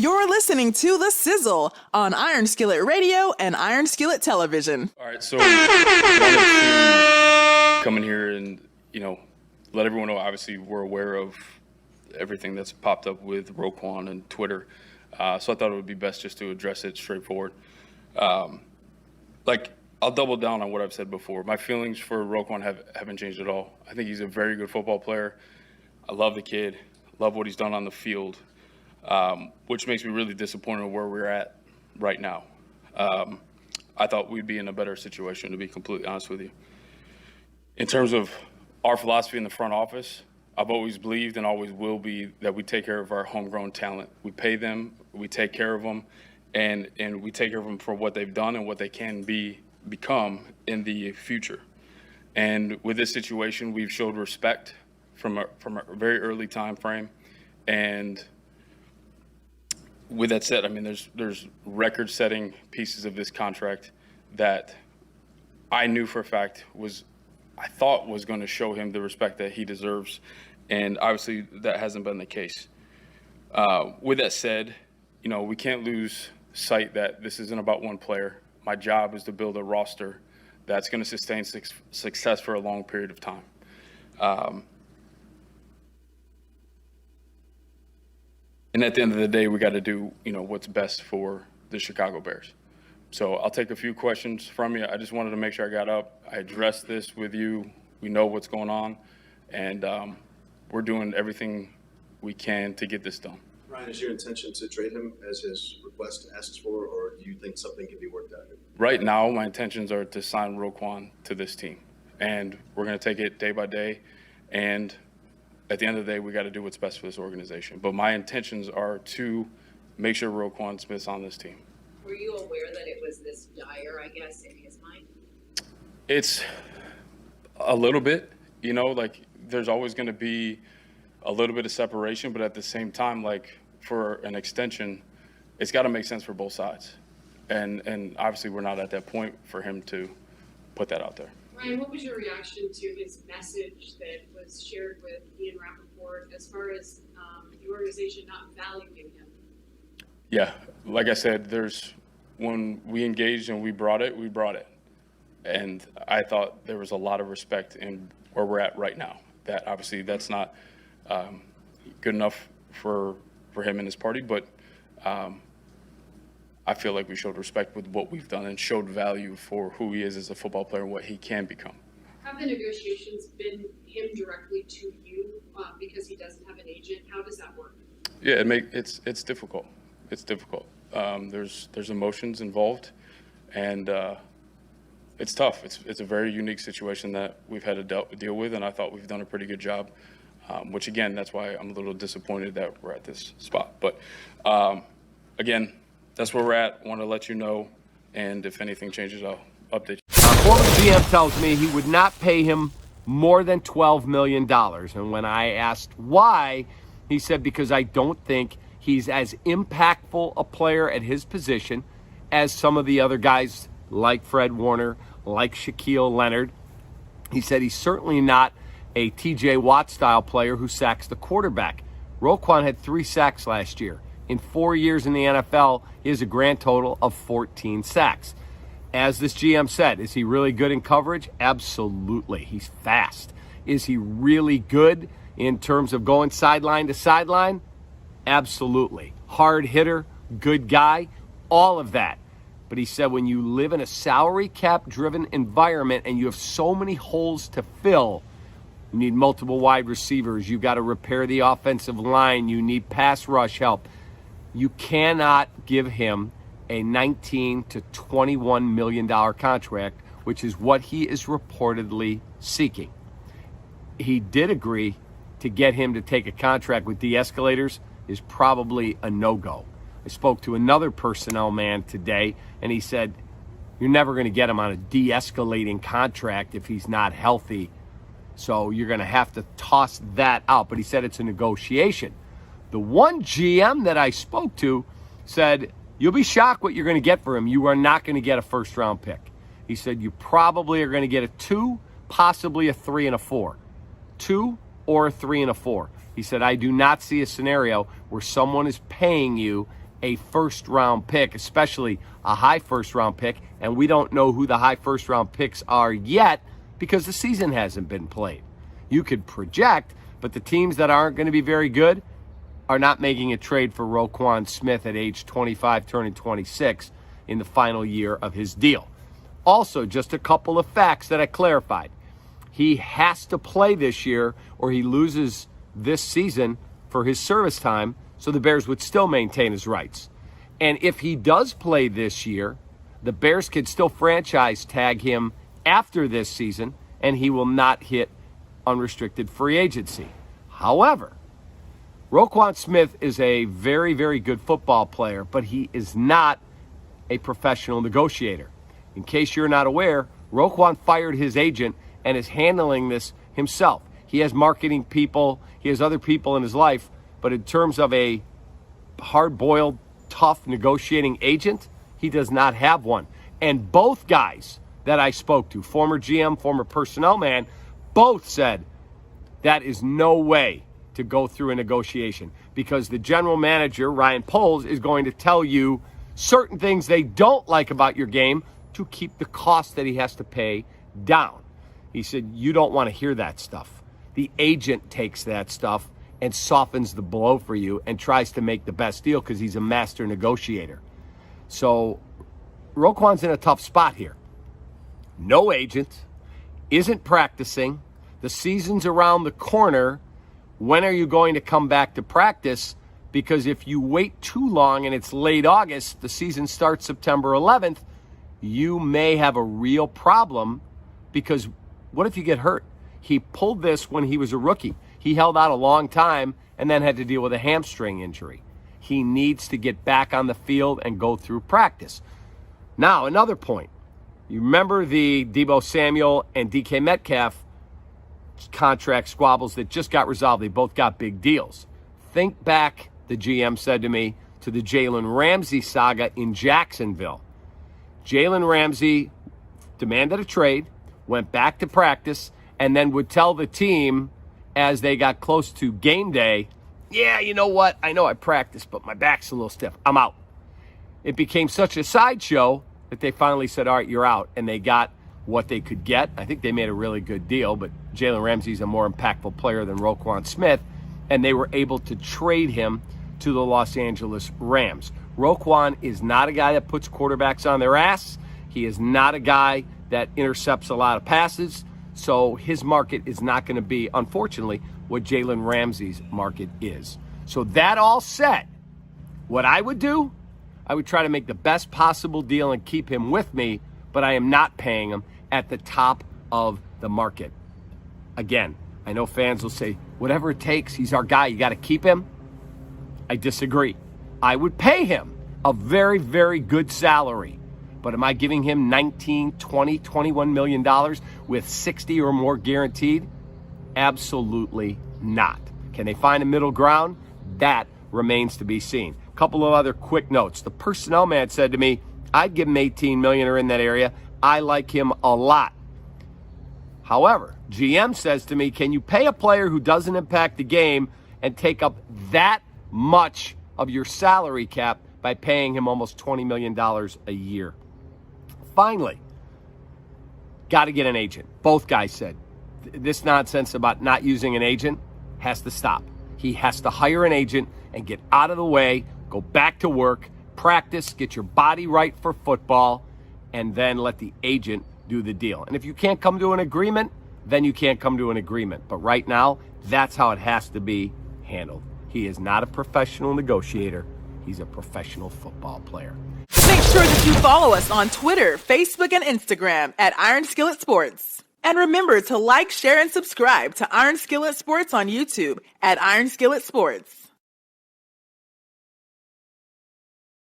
You're listening to The Sizzle on Iron Skillet Radio and Iron Skillet Television. All right, so I wanted to come in here and, let everyone know, obviously, we're aware of everything that's popped up with Roquan and Twitter. So I thought it would be best just to address it straightforward. I'll double down on what I've said before. My feelings for Roquan haven't changed at all. I think he's a very good football player. I love the kid, love what he's done on the field, which makes me really disappointed where we're at right now. I thought we'd be in a better situation, to be completely honest with you. In terms of our philosophy in the front office, I've always believed and always will be that we take care of our homegrown talent. We pay them, we take care of them, and we take care of them for what they've done and what they can become in the future. And with this situation, we've showed respect from a very early time frame. And with that said, I mean, there's record-setting pieces of this contract that I knew for a fact I thought was going to show him the respect that he deserves, and obviously that hasn't been the case. With that said, we can't lose sight that this isn't about one player. My job is to build a roster that's going to sustain success for a long period of time. And at the end of the day, we got to do, what's best for the Chicago Bears. So I'll take a few questions from you. I just wanted to make sure I got up. I addressed this with you. We know what's going on, and we're doing everything we can to get this done. Ryan, is your intention to trade him as his request asks for, or do you think something can be worked out? Right now, my intentions are to sign Roquan to this team, and we're going to take it day by day. And at the end of the day, we got to do what's best for this organization. But my intentions are to make sure Roquan Smith's on this team. Were you aware that it was this dire, I guess, in his mind? It's a little bit, there's always going to be a little bit of separation, but at the same time, for an extension, it's got to make sense for both sides. And obviously we're not at that point for him to put that out there. Ryan, what was your reaction to his message that was shared with Ian Rappaport as far as the organization not valuing him? Yeah, like I said, when we engaged and we brought it. And I thought there was a lot of respect in where we're at right now. That obviously that's not good enough for him and his party, but I feel like we showed respect with what we've done and showed value for who he is as a football player and what he can become. Have the negotiations been him directly to you because he doesn't have an agent? How does that work? Yeah, it's difficult. It's difficult. There's emotions involved, and it's tough. It's a very unique situation that we've had to deal with, and I thought we've done a pretty good job. Which again, that's why I'm a little disappointed that we're at this spot. But again, that's where we're at. I want to let you know, and if anything changes, I'll update you. Our former GM tells me he would not pay him more than $12 million. And when I asked why, he said, because I don't think he's as impactful a player at his position as some of the other guys like Fred Warner, like Shaquille Leonard. He said he's certainly not a TJ Watt style player who sacks the quarterback. Roquan had 3 sacks last year. In 4 years in the NFL, he has a grand total of 14 sacks. As this GM said, is he really good in coverage? Absolutely. He's fast. Is he really good in terms of going sideline to sideline? Absolutely. Hard hitter, good guy, all of that. But he said when you live in a salary cap driven environment and you have so many holes to fill, you need multiple wide receivers, you've got to repair the offensive line, you need pass rush help. You cannot give him a $19 to $21 million contract, which is what he is reportedly seeking. He did agree to get him to take a contract with de-escalators is probably a no-go. I spoke to another personnel man today, and he said, you're never going to get him on a de-escalating contract if he's not healthy. So you're going to have to toss that out. But he said it's a negotiation. The one GM that I spoke to said, you'll be shocked what you're going to get for him. You are not going to get a first-round pick. He said you probably are going to get a 2, possibly a 3 and a 4. 2 or a 3 and a 4. He said, I do not see a scenario where someone is paying you a first-round pick, especially a high first-round pick, and we don't know who the high first-round picks are yet because the season hasn't been played. You could project, but the teams that aren't going to be very good are not making a trade for Roquan Smith at age 25, turning 26 in the final year of his deal. Also, just a couple of facts that I clarified. He has to play this year or he loses this season for his service time, so the Bears would still maintain his rights. And if he does play this year, the Bears could still franchise tag him after this season, and he will not hit unrestricted free agency. However, Roquan Smith is a very, very good football player, but he is not a professional negotiator. In case you're not aware, Roquan fired his agent and is handling this himself. He has marketing people, he has other people in his life, but in terms of a hard-boiled, tough negotiating agent, he does not have one. And both guys that I spoke to, former GM, former personnel man, both said that is no way to go through a negotiation because the general manager, Ryan Poles, is going to tell you certain things they don't like about your game to keep the cost that he has to pay down. He said, you don't want to hear that stuff. The agent takes that stuff and softens the blow for you and tries to make the best deal because he's a master negotiator. So Roquan's in a tough spot here. No agent, isn't practicing. The season's around the corner. When are you going to come back to practice? Because if you wait too long and it's late August, the season starts September 11th, you may have a real problem because what if you get hurt? He pulled this when he was a rookie. He held out a long time and then had to deal with a hamstring injury. He needs to get back on the field and go through practice. Now, another point. You remember the Deebo Samuel and DK Metcalf contract squabbles that just got resolved. They both got big deals. Think back, the GM said to me, to the Jalen Ramsey saga in Jacksonville. Jalen Ramsey demanded a trade, went back to practice, and then would tell the team as they got close to game day, yeah, you know what? I know I practiced, but my back's a little stiff. I'm out. It became such a sideshow that they finally said, all right, you're out. And they got what they could get. I think they made a really good deal, but Jalen Ramsey's a more impactful player than Roquan Smith, and they were able to trade him to the Los Angeles Rams. Roquan is not a guy that puts quarterbacks on their ass. He is not a guy that intercepts a lot of passes. So his market is not going to be, unfortunately, what Jalen Ramsey's market is. So that all said, what I would do, I would try to make the best possible deal and keep him with me, but I am not paying him at the top of the market. Again, I know fans will say, whatever it takes, he's our guy, you got to keep him. I disagree. I would pay him a very, very good salary. But am I giving him 19, 20, $21 million with 60 or more guaranteed? Absolutely not. Can they find a middle ground? That remains to be seen. A couple of other quick notes. The personnel man said to me, I'd give him 18 million or in that area. I like him a lot. However, GM says to me, can you pay a player who doesn't impact the game and take up that much of your salary cap by paying him almost $20 million a year? Finally, got to get an agent. Both guys said this nonsense about not using an agent has to stop. He has to hire an agent and get out of the way, go back to work, practice, get your body right for football, and then let the agent do the deal. And if you can't come to an agreement, then you can't come to an agreement. But right now, that's how it has to be handled. He is not a professional negotiator. He's a professional football player. Make sure that you follow us on Twitter, Facebook, and Instagram at Iron Skillet Sports. And remember to like, share, and subscribe to Iron Skillet Sports on YouTube at Iron Skillet Sports.